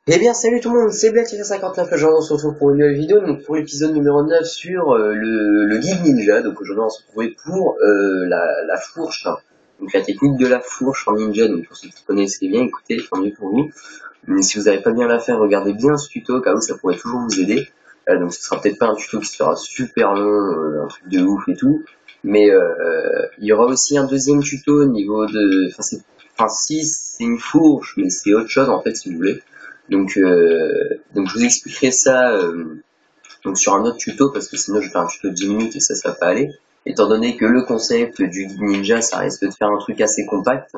Eh bien, salut tout le monde, c'est Black59, aujourd'hui on se retrouve pour une nouvelle vidéo, donc pour l'épisode numéro 9 sur le guide ninja. Donc aujourd'hui on se retrouve pour la fourche, hein. Donc la technique de la fourche en ninja. Donc pour ceux qui connaissent bien, écoutez, tant mieux pour vous. Mais si vous n'avez pas bien la faire, regardez bien ce tuto, car ça pourrait toujours vous aider. Donc ce sera peut-être pas un tuto qui sera super long, un truc de ouf et tout, mais il y aura aussi un deuxième tuto au niveau de... Enfin si, c'est une fourche, mais c'est autre chose en fait si vous voulez. Donc je vous expliquerai ça donc sur un autre tuto, parce que sinon je vais faire un tuto de 10 minutes et ça va pas aller. Étant donné que le concept du guide ninja, ça risque de faire un truc assez compact.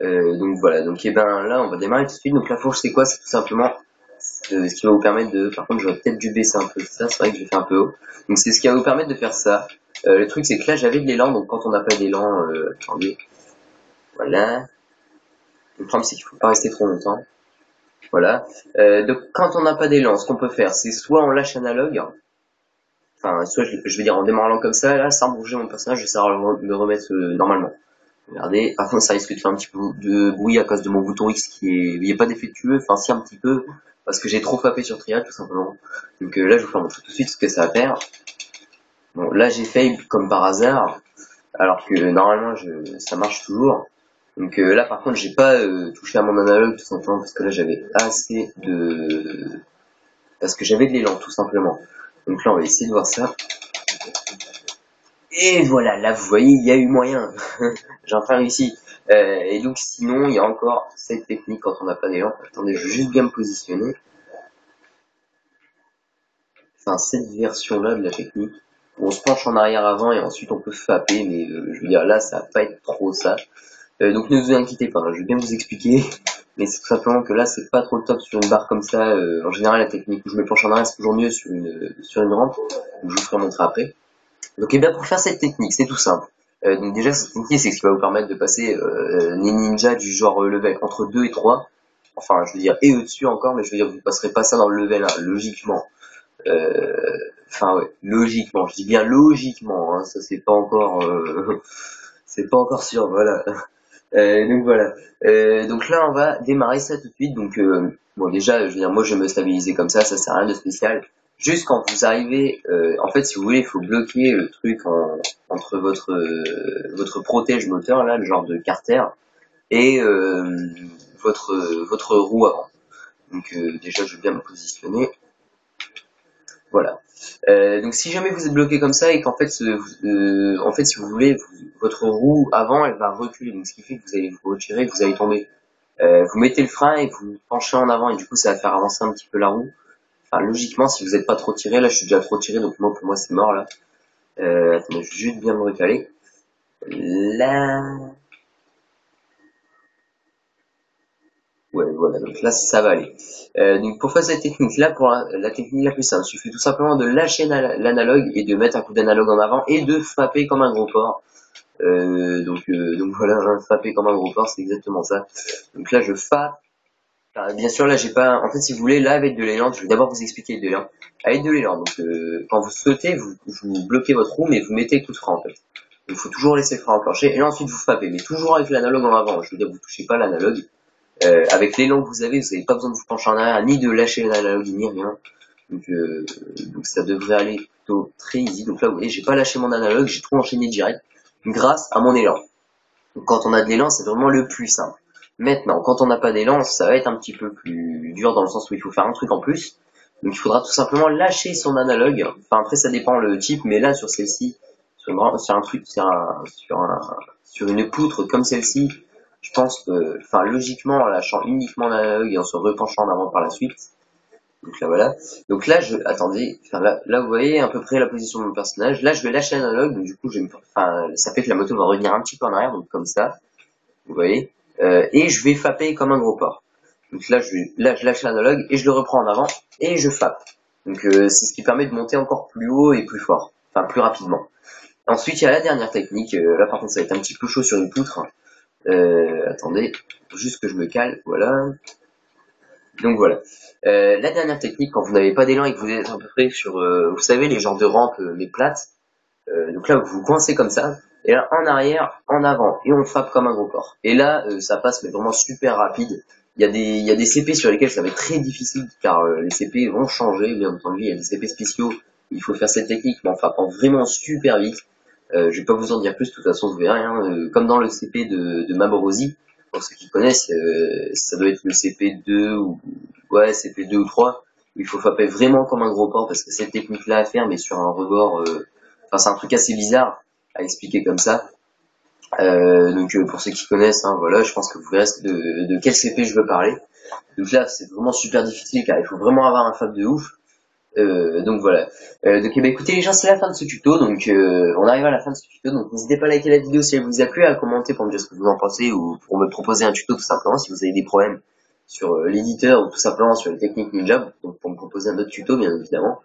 Donc voilà, donc et ben là on va démarrer tout de suite. Donc la fourche c'est quoi? C'est tout simplement ce qui va vous permettre de... Par contre j'aurais peut-être dû baisser un peu ça, c'est vrai que je fait un peu haut. Donc c'est ce qui va vous permettre de faire ça. Le truc c'est que là j'avais de l'élan, donc quand on n'a pas d'élan, attendez, voilà. Le problème c'est qu'il faut pas rester trop longtemps. Voilà. Donc quand on n'a pas d'élan, ce qu'on peut faire, c'est soit on lâche analogue, enfin soit je vais dire en démarrant comme ça, là sans bouger mon personnage, je vais savoir me remettre normalement. Regardez, par contre ça risque de faire un petit peu de bruit à cause de mon bouton X qui est... Il n'y a pas défectueux, enfin si un petit peu, parce que j'ai trop frappé sur trial tout simplement. Donc là je vous fais montrer tout de suite ce que ça va faire. Bon là j'ai fail comme par hasard, alors que normalement ça marche toujours. Donc là par contre j'ai pas touché à mon analogue tout simplement parce que là j'avais assez de... Parce que j'avais de l'élan tout simplement. Donc là on va essayer de voir ça. Et voilà, là vous voyez, il y a eu moyen. J'ai enfin réussi. Et donc sinon, il y a encore cette technique quand on n'a pas d'élan. Attendez, je vais juste bien me positionner. Enfin, cette version-là de la technique. On se penche en arrière avant et ensuite on peut fapper, mais je veux dire là, ça va pas être trop ça. Donc ne vous inquiétez pas, hein, je vais bien vous expliquer. Mais c'est tout simplement que là, c'est pas trop le top sur une barre comme ça. En général, la technique où je me penche en arrière, c'est toujours mieux sur une rampe. Donc je vous ferai montrer après. Donc, et bien pour faire cette technique, c'est tout simple. Donc déjà, cette technique, c'est ce qui va vous permettre de passer les ninjas du genre level entre 2 et 3. Enfin, je veux dire, et au-dessus encore, mais je veux dire, vous passerez pas ça dans le level 1, logiquement. Enfin, ouais, logiquement, je dis bien logiquement, hein, ça c'est pas encore... c'est pas encore sûr, voilà. Donc voilà. Donc là, on va démarrer ça tout de suite. Donc bon, déjà, je veux dire, moi, je vais me stabiliser comme ça sert à rien de spécial. Juste quand vous arrivez, en fait, si vous voulez, il faut bloquer le truc entre votre protège moteur là, le genre de carter, et votre roue avant. Donc déjà, je vais bien me positionner. Voilà. Donc si jamais vous êtes bloqué comme ça et qu'en fait, en fait, si vous voulez, votre roue avant, elle va reculer. Donc ce qui fait que vous allez vous retirer, que vous allez tomber. Vous mettez le frein et vous penchez en avant et du coup ça va faire avancer un petit peu la roue. Enfin logiquement si vous n'êtes pas trop tiré, là je suis déjà trop tiré donc moi pour moi c'est mort là. Attendez, je vais juste bien me recaler. Là. Ouais voilà, donc là ça va aller. Donc pour faire cette technique là, pour la technique la plus simple, il suffit tout simplement de lâcher l'analogue et de mettre un coup d'analogue en avant et de frapper comme un gros porc. Donc voilà, hein, frapper comme un gros porc, c'est exactement ça. Donc là je frappe. Bien sûr, là, j'ai pas. En fait, si vous voulez, là, avec de l'élan, je vais d'abord vous expliquer de l'élan. Avec de l'élan, donc, quand vous sautez, vous bloquez votre roue, mais vous mettez le coup de frein, en fait. Il faut toujours laisser le frein enclenché, et là, ensuite, vous frappez, mais toujours avec l'analogue en avant. Je veux dire, vous touchez pas l'analogue. Avec l'élan que vous n'avez pas besoin de vous pencher en arrière, ni de lâcher l'analogue, ni rien. Donc, donc, ça devrait aller plutôt très easy. Donc là, vous voyez, j'ai pas lâché mon analogue, j'ai tout enchaîné direct, grâce à mon élan. Donc, quand on a de l'élan, c'est vraiment le plus simple. Maintenant, quand on n'a pas d'élan, ça va être un petit peu plus dur dans le sens où il faut faire un truc en plus. Donc il faudra tout simplement lâcher son analogue. Enfin après ça dépend le type, mais là sur celle-ci, sur un truc, sur une poutre comme celle-ci, je pense que, enfin logiquement en lâchant uniquement l'analogue et en se repenchant en avant par la suite. Donc là voilà. Donc là attendez, enfin, là vous voyez à peu près la position de mon personnage. Là je vais lâcher l'analogue, donc du coup enfin ça fait que la moto va revenir un petit peu en arrière, donc comme ça. Vous voyez, et je vais fapper comme un gros porc. Donc là, je lâche l'analogue et je le reprends en avant et je fappe. Donc c'est ce qui permet de monter encore plus haut et plus fort, enfin plus rapidement. Ensuite, il y a la dernière technique. Là, par contre, ça va être un petit peu chaud sur une poutre. Attendez, juste que je me cale, voilà. Donc voilà. La dernière technique, quand vous n'avez pas d'élan et que vous êtes à peu près sur, vous savez, les genres de rampes mais plates. Donc là, vous coincez comme ça, et là, en arrière, en avant, et on frappe comme un gros porc. Et là, ça passe, mais vraiment super rapide. il y a des CP sur lesquels ça va être très difficile car les CP vont changer, bien entendu. Il y a des CP spéciaux, il faut faire cette technique, mais en frappant vraiment super vite. Je vais pas vous en dire plus, de toute façon vous verrez, hein, comme dans le CP de Maborosi, pour ceux qui connaissent, ça doit être le CP2 ou ouais CP2 ou 3, où il faut frapper vraiment comme un gros porc parce que cette technique là à faire mais sur un rebord, enfin c'est un truc assez bizarre à expliquer comme ça. Pour ceux qui connaissent, hein, voilà, je pense que vous verrez de quel CP je veux parler. Donc là c'est vraiment super difficile car il faut vraiment avoir un fab de ouf. Donc voilà. Écoutez les gens, c'est la fin de ce tuto. On arrive à la fin de ce tuto. Donc n'hésitez pas à liker la vidéo si elle vous a plu, à commenter pour me dire ce que vous en pensez ou pour me proposer un tuto tout simplement si vous avez des problèmes sur l'éditeur ou tout simplement sur les techniques ninja. Donc pour me proposer un autre tuto bien évidemment.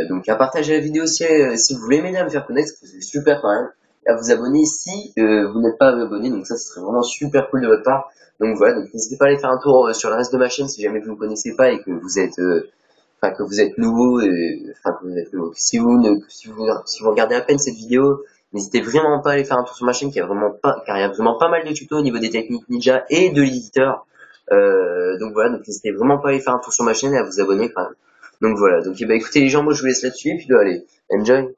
Donc à partager la vidéo si vous voulez m'aider à me faire connaître, c'est super quand même. Et à vous abonner si vous n'êtes pas abonné. Donc ça ce serait vraiment super cool de votre part. Donc voilà. Donc n'hésitez pas à aller faire un tour sur le reste de ma chaîne si jamais vous ne me connaissez pas et que vous êtes que vous êtes nouveau et enfin que vous êtes nouveau. Si vous regardez à peine cette vidéo, n'hésitez vraiment pas à aller faire un tour sur ma chaîne car il y a vraiment pas mal de tutos au niveau des techniques ninja et de l'éditeur. Donc n'hésitez vraiment pas à aller faire un tour sur ma chaîne et à vous abonner quand même. Donc voilà, écoutez les gens, moi je vous laisse là-dessus et puis allez, enjoy.